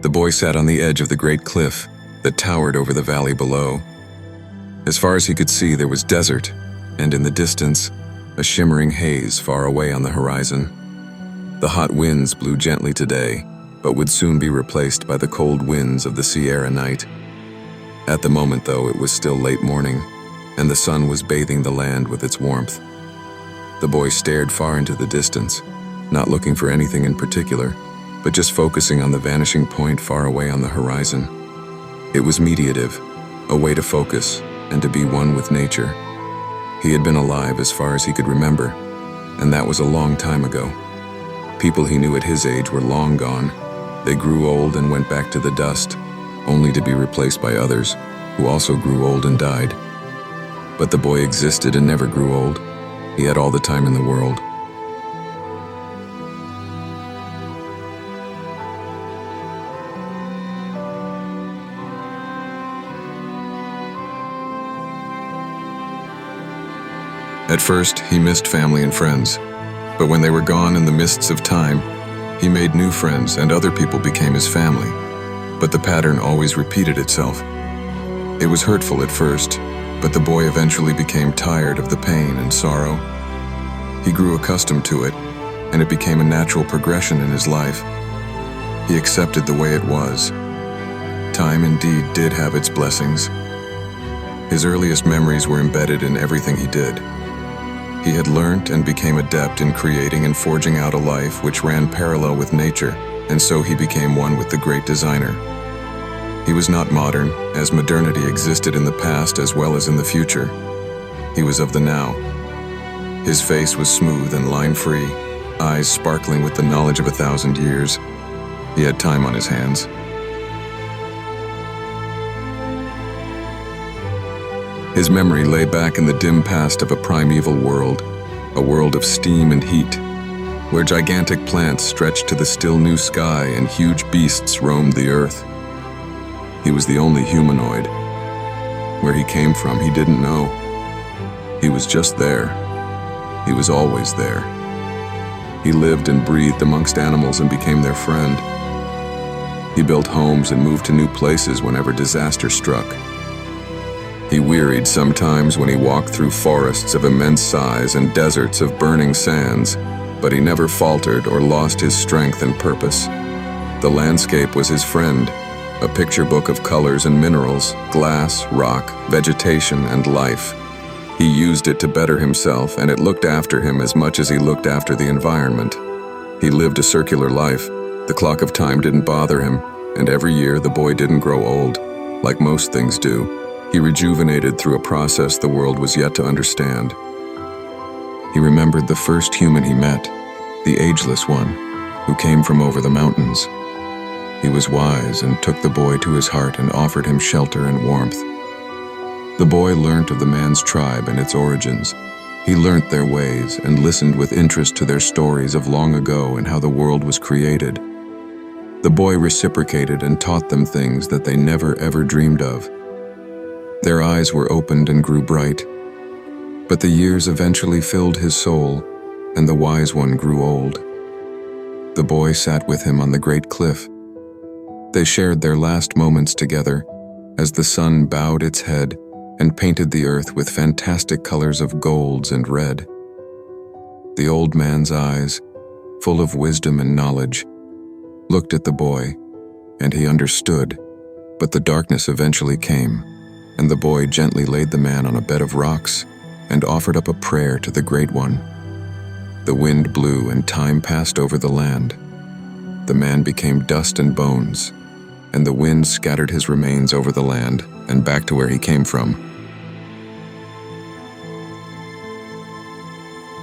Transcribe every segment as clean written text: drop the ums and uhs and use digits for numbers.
The boy sat on the edge of the great cliff that towered over the valley below. As far as he could see, there was desert, and in the distance, a shimmering haze far away on the horizon. The hot winds blew gently today, but would soon be replaced by the cold winds of the Sierra night. At the moment, though, it was still late morning, and the sun was bathing the land with its warmth. The boy stared far into the distance, not looking for anything in particular, but just focusing on the vanishing point far away on the horizon. It was meditative, a way to focus and to be one with nature. He had been alive as far as he could remember, and that was a long time ago. People he knew at his age were long gone. They grew old and went back to the dust, only to be replaced by others who also grew old and died. But the boy existed and never grew old. He had all the time in the world. At first, he missed family and friends, but when they were gone in the mists of time, he made new friends and other people became his family. But the pattern always repeated itself. It was hurtful at first, but the boy eventually became tired of the pain and sorrow. He grew accustomed to it, and it became a natural progression in his life. He accepted the way it was. Time indeed did have its blessings. His earliest memories were embedded in everything he did. He had learnt and became adept in creating and forging out a life which ran parallel with nature, and so he became one with the great designer. He was not modern, as modernity existed in the past as well as in the future. He was of the now. His face was smooth and line-free, eyes sparkling with the knowledge of 1,000 years. He had time on his hands. His memory lay back in the dim past of a primeval world, a world of steam and heat, where gigantic plants stretched to the still new sky and huge beasts roamed the earth. He was the only humanoid. Where he came from, he didn't know. He was just there. He was always there. He lived and breathed amongst animals and became their friend. He built homes and moved to new places whenever disaster struck. He wearied sometimes when he walked through forests of immense size and deserts of burning sands, but he never faltered or lost his strength and purpose. The landscape was his friend, a picture book of colors and minerals, glass, rock, vegetation, and life. He used it to better himself, and it looked after him as much as he looked after the environment. He lived a circular life. The clock of time didn't bother him, and every year the boy didn't grow old, like most things do. He rejuvenated through a process the world was yet to understand. He remembered the first human he met, the ageless one, who came from over the mountains. He was wise and took the boy to his heart and offered him shelter and warmth. The boy learnt of the man's tribe and its origins. He learnt their ways and listened with interest to their stories of long ago and how the world was created. The boy reciprocated and taught them things that they never ever dreamed of. Their eyes were opened and grew bright, but the years eventually filled his soul, and the wise one grew old. The boy sat with him on the great cliff. They shared their last moments together as the sun bowed its head and painted the earth with fantastic colors of golds and red. The old man's eyes, full of wisdom and knowledge, looked at the boy, and he understood, but the darkness eventually came, and the boy gently laid the man on a bed of rocks and offered up a prayer to the Great One. The wind blew and time passed over the land. The man became dust and bones, and the wind scattered his remains over the land and back to where he came from.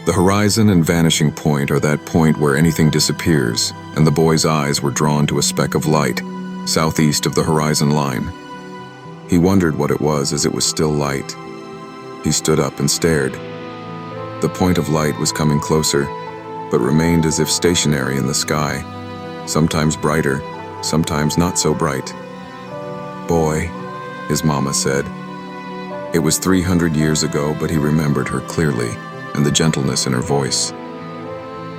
The horizon and vanishing point are that point where anything disappears, and the boy's eyes were drawn to a speck of light, southeast of the horizon line. He wondered what it was as it was still light. He stood up and stared. The point of light was coming closer, but remained as if stationary in the sky, sometimes brighter, sometimes not so bright. "Boy," his mama said. It was 300 years ago, but he remembered her clearly, and the gentleness in her voice.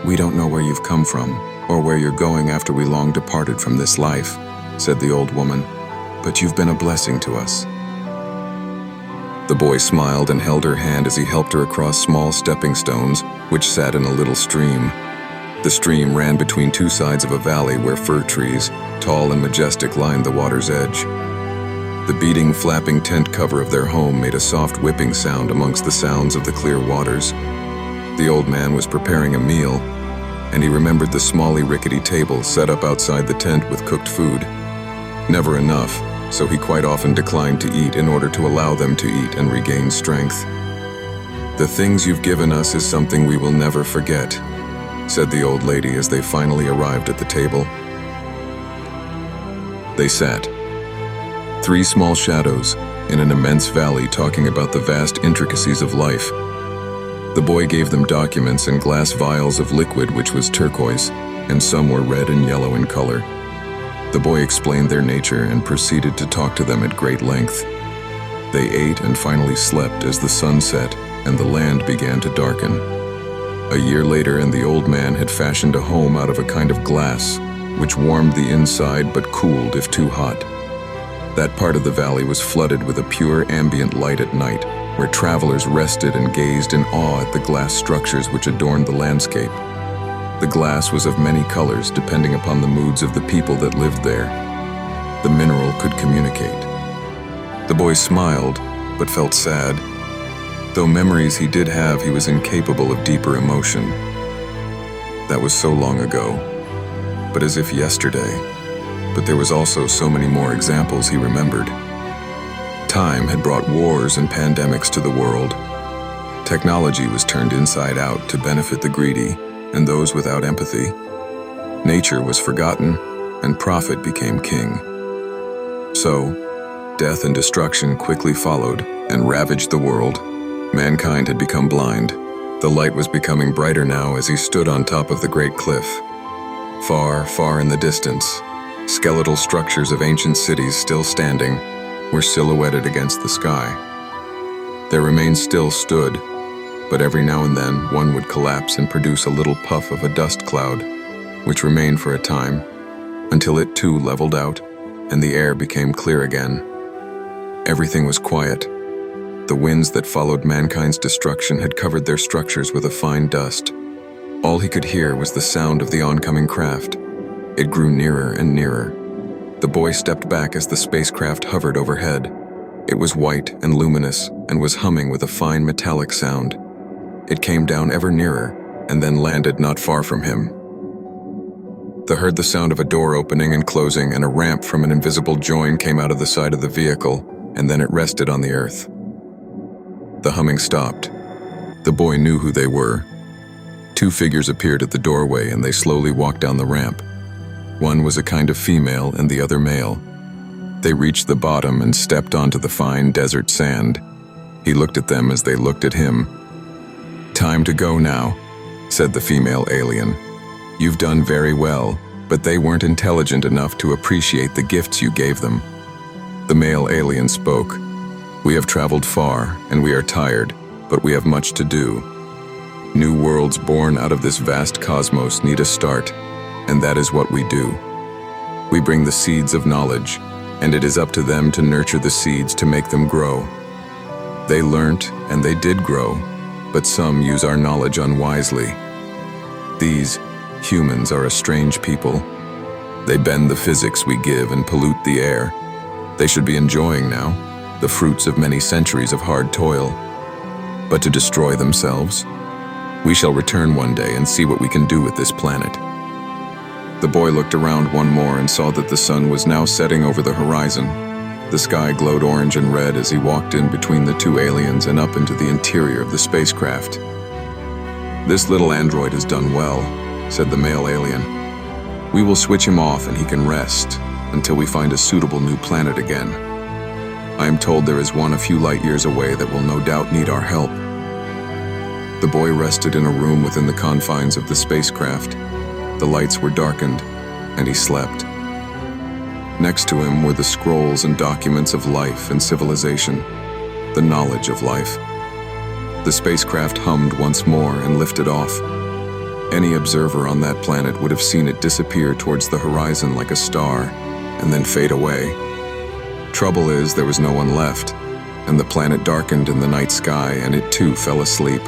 "We don't know where you've come from, or where you're going after we long departed from this life, said the old woman, "but you've been a blessing to us." The boy smiled and held her hand as he helped her across small stepping stones, which sat in a little stream. The stream ran between two sides of a valley where fir trees, tall and majestic, lined the water's edge. The beating, flapping tent cover of their home made a soft whipping sound amongst the sounds of the clear waters. The old man was preparing a meal, and he remembered the smally, rickety table set up outside the tent with cooked food. Never enough, so he quite often declined to eat in order to allow them to eat and regain strength. "The things you've given us is something we will never forget," said the old lady as they finally arrived at the table. They sat, three small shadows, in an immense valley, talking about the vast intricacies of life. The boy gave them documents and glass vials of liquid which was turquoise, and some were red and yellow in color. The boy explained their nature and proceeded to talk to them at great length. They ate and finally slept as the sun set and the land began to darken. A year later, and the old man had fashioned a home out of a kind of glass, which warmed the inside but cooled if too hot. That part of the valley was flooded with a pure ambient light at night, where travelers rested and gazed in awe at the glass structures which adorned the landscape. The glass was of many colors depending upon the moods of the people that lived there. The mineral could communicate. The boy smiled, but felt sad. Though memories he did have, he was incapable of deeper emotion. That was so long ago, but as if yesterday. But there was also so many more examples he remembered. Time had brought wars and pandemics to the world. Technology was turned inside out to benefit the greedy and those without empathy. Nature was forgotten, and profit became king. So, death and destruction quickly followed and ravaged the world. Mankind had become blind. The light was becoming brighter now as he stood on top of the great cliff. Far, far in the distance, skeletal structures of ancient cities still standing were silhouetted against the sky. Their remains still stood, but every now and then one would collapse and produce a little puff of a dust cloud, which remained for a time, until it too leveled out, and the air became clear again. Everything was quiet. The winds that followed mankind's destruction had covered their structures with a fine dust. All he could hear was the sound of the oncoming craft. It grew nearer and nearer. The boy stepped back as the spacecraft hovered overhead. It was white and luminous and was humming with a fine metallic sound. It came down ever nearer and then landed not far from him. They heard the sound of a door opening and closing, and a ramp from an invisible join came out of the side of the vehicle, and then it rested on the earth. The humming stopped. The boy knew who they were. Two figures appeared at the doorway, and they slowly walked down the ramp. One was a kind of female and the other male. They reached the bottom and stepped onto the fine desert sand. He looked at them as they looked at him. "Time to go now," said the female alien. "You've done very well, but they weren't intelligent enough to appreciate the gifts you gave them." The male alien spoke. "We have traveled far, and we are tired, but we have much to do. New worlds born out of this vast cosmos need a start, and that is what we do. We bring the seeds of knowledge, and it is up to them to nurture the seeds to make them grow. They learnt, and they did grow, but some use our knowledge unwisely. These humans are a strange people. They bend the physics we give and pollute the air. They should be enjoying now the fruits of many centuries of hard toil. But to destroy themselves? We shall return one day and see what we can do with this planet." The boy looked around one more and saw that the sun was now setting over the horizon. The sky glowed orange and red as he walked in between the two aliens and up into the interior of the spacecraft. "This little android has done well," said the male alien. "We will switch him off and he can rest until we find a suitable new planet again. I am told there is one a few light years away that will no doubt need our help." The boy rested in a room within the confines of the spacecraft. The lights were darkened, and he slept. Next to him were the scrolls and documents of life and civilization, the knowledge of life. The spacecraft hummed once more and lifted off. Any observer on that planet would have seen it disappear towards the horizon like a star, and then fade away. Trouble is, there was no one left, and the planet darkened in the night sky, and it too fell asleep.